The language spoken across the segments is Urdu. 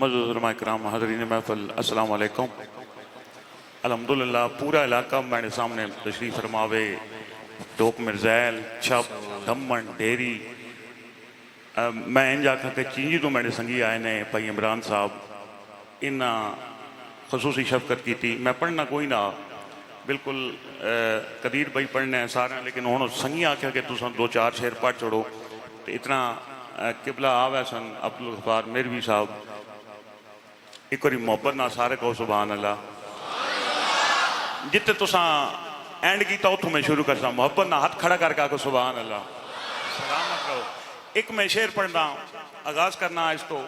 معزز علماء کرام، حاضرین محفل، السلام علیکم۔ الحمدللہ پورا علاقہ میرے سامنے تشریف فرماوے، ٹوک مرزیل، چھپ، دھمن، ڈیری، میں انجا کھا کہ چینجی تو میرے سنگی آئے نے بھائی عمران صاحب انہا خصوصی شفقت کی تھی۔ میں پڑھنا کوئی نہ، بالکل قدیر بھائی پڑھنے ہیں سارے، لیکن انہوں سنگی آکھا کہ تُساں دو چار شعر پڑھ چھوڑو، تو اتنا قبلہ آوے سن عبدالغفار میروی صاحب، ایک اور محبت نہ سارے کو سبحان اللہ۔ جتے تُساں اینڈ کی تو میں شروع کرتا، محبت نہ ہاتھ کھڑا کر کو سبحان اللہ، سلامت رہو۔ ایک میں شعر پڑھنا آغاز کرنا اس کو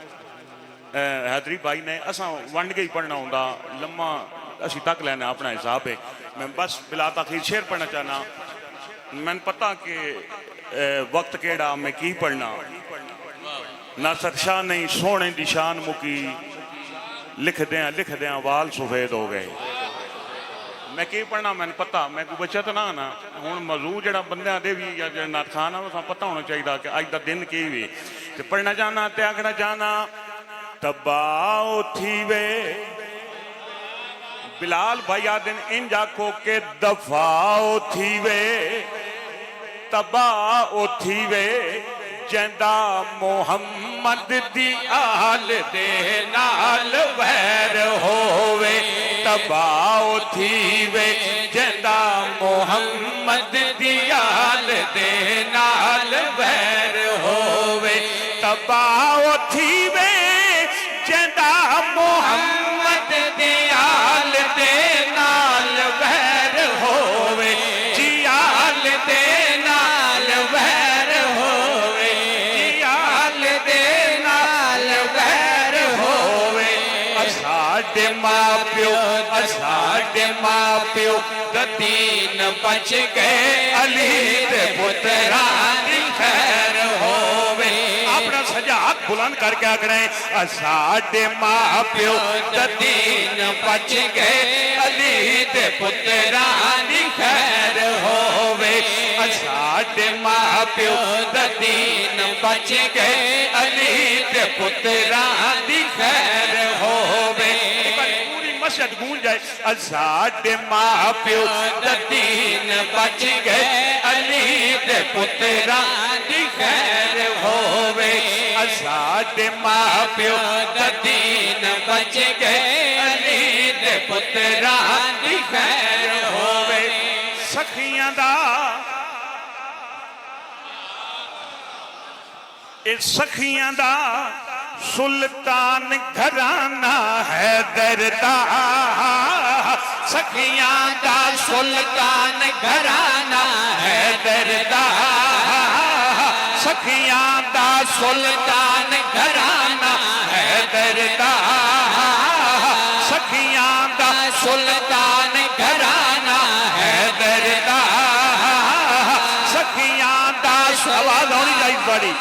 حیدری بھائی نے اساں ونڈ کے ہی پڑھنا ہوں دا، لمحہ اسی تک لینا اپنا حساب ہے۔ میں بس بلا تاخیر شعر پڑھنا چاہنا، میں پتہ کہ وقت کیڑا میں کی پڑھنا، ناصر شاہ نہیں سونے دی شان مکی، لکھ دیاں وال سفید ہو گئے۔ میں کی پڑھنا میں پتہ، میں کو بچہ تو نہ آنا ہون موضوع جڑا بندیاں دے بھی یا جڑا نات خانہ وہ پتہ ہونا چاہیے کہ آج دا دن کی بھی کہ پڑھنا جانا تے آگنا جانا تباہ تھی وے بلال بھائی آدن انجا کو کہ دفاع تھی وے تباہ تھی وے جندہ محمد دی آل دے نال ویر ہووے تباہ تھی وے جندہ محمد دی آل دے نال ویر ہووے تباہ تھی وے جندہ محمد دی آل دے نال ویر ہووے جی آل دے نال ویر ہووے جی آل دے نال ویر ہووے اساڈے ماں پیو دا دین بچ گئے علی دے پتران دی خیر ہووے اپنا سجاد بلند کر کے آگ رہے ہیں اساڈے ماں پیو دا دین بچ گئے علی دے پتران دی خیر ہووے اساڈے ماں پیو دا دین بچ گئے علی دے پتران دی خیر ہووے مسجد گونج جائے اساڈے ماں پیو دا دین بچ گئے علی دے پتران دی خیر ہووے اساڈے ماں پیو دا دین بچ گئے علی دے پتران دی خیر ہووے سخیاں دا اس سخیاں دا سلطان گھرانہ حیدر دا سخیاں دا سلطان گھرانہ حیدر دا سخیاں دا سلطان گھرانہ حیدر دا سخیاں دا سلطان گھرانہ حیدر دا سخیاں دا آواز ہونی چاہیے بڑی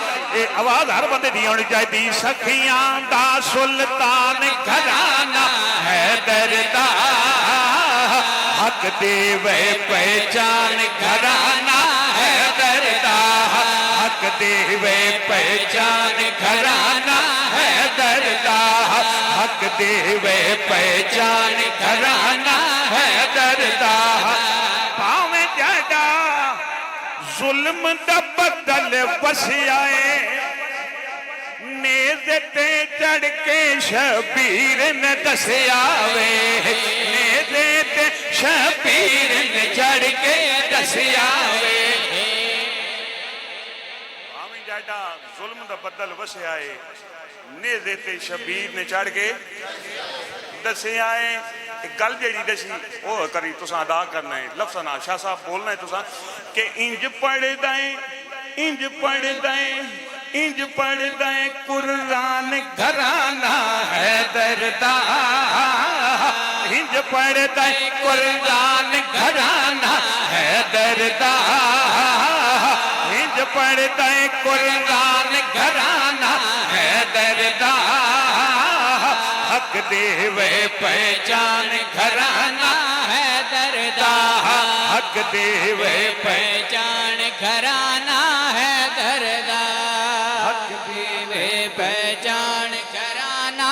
آواز ہر بندے دی ہونی چاہیے سخیاں دا سلطان گھرانہ حیدر دا حق دے وے پہچان گھرانہ حیدر دا حق دے وے پہچان گھرانہ حیدر دا حق دے وے پہچان گھرانہ حیدر دا پاویں جڑا ظلم دا بدل وسیائے نیزے تے چڑھ کے شبیر نے دسیاوے نیزے تے شبیر نے چڑھ کے دسیاوے آمین جائدہ ظلم دا بدل وسیائے نیزے تے شبیر نے چڑھ کے دسیاوے ایک گل جیڑی دسی وہ کری تساں ادا کرنا ہے لفظنا شاہ صاحب بولنا ہے تساں کہ انج پڑھ دائیں انج پڑھ دائیں انج پڑھ دائیں قرآن گھرانہ حیدر دا انج پڑھ دائیں قرآن گھرانہ حیدر دا انج پڑھ دائیں قرآن گھرانہ حیدر دا حق دے وے پہچان گھرانہ حیدر دا حق دے وے پہچان گھرانہ حیدر دا حق دے وے پہچان گھرانہ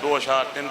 2-3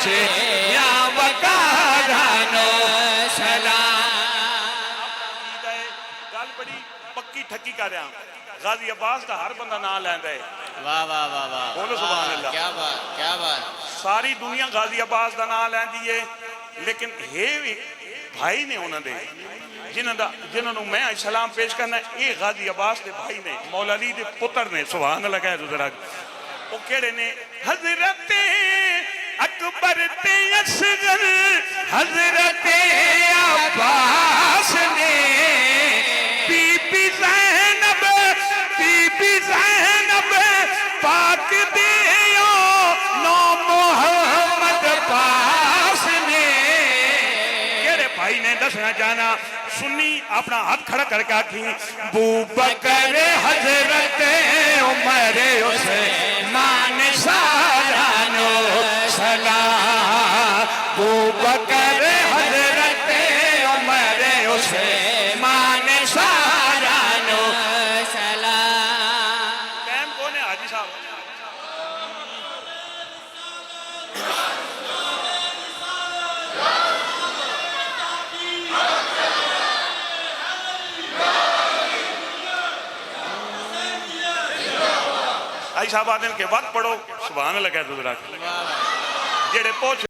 پوچھے یا وقارانو سلام. گل بڑی پکی ٹھکی کر رہا غازی عباس کا ہر بندہ نام لیندا ہے. واہ واہ واہ واہ بولو سبحان اللہ. کیا بات کیا بات. ساری دنیا غازی عباس کا نام لیندی ہے لیکن یہ بھی بھائی نے انہوں نے جنہوں میں سلام پیش کرنا ہے. یہ غازی عباس کے بھائی نے مولا علی دے پتر نے. سبحان اللہ کہہ دو ذرا. وہ کہڑے نے حضرت اکبر تے اصغر حضرت عباس نے بی بی زینب پاک دیو نو محمد پاس نے. کہڑے بھائی نے دسنا چاہنا سنی اپنا ہاتھ کھڑا کر کے آکھی بوبکر حضرت عمر عثمان سارانو سلام. بوبکر حضرت عمر عثمان سارانو سلام. ٹائم کون ہے حاجی صاحب؟ آئی صاحب آدھیں کے وقت پڑھو. سبحان اللہ کہہ دو ذرا. جڑے پوچھ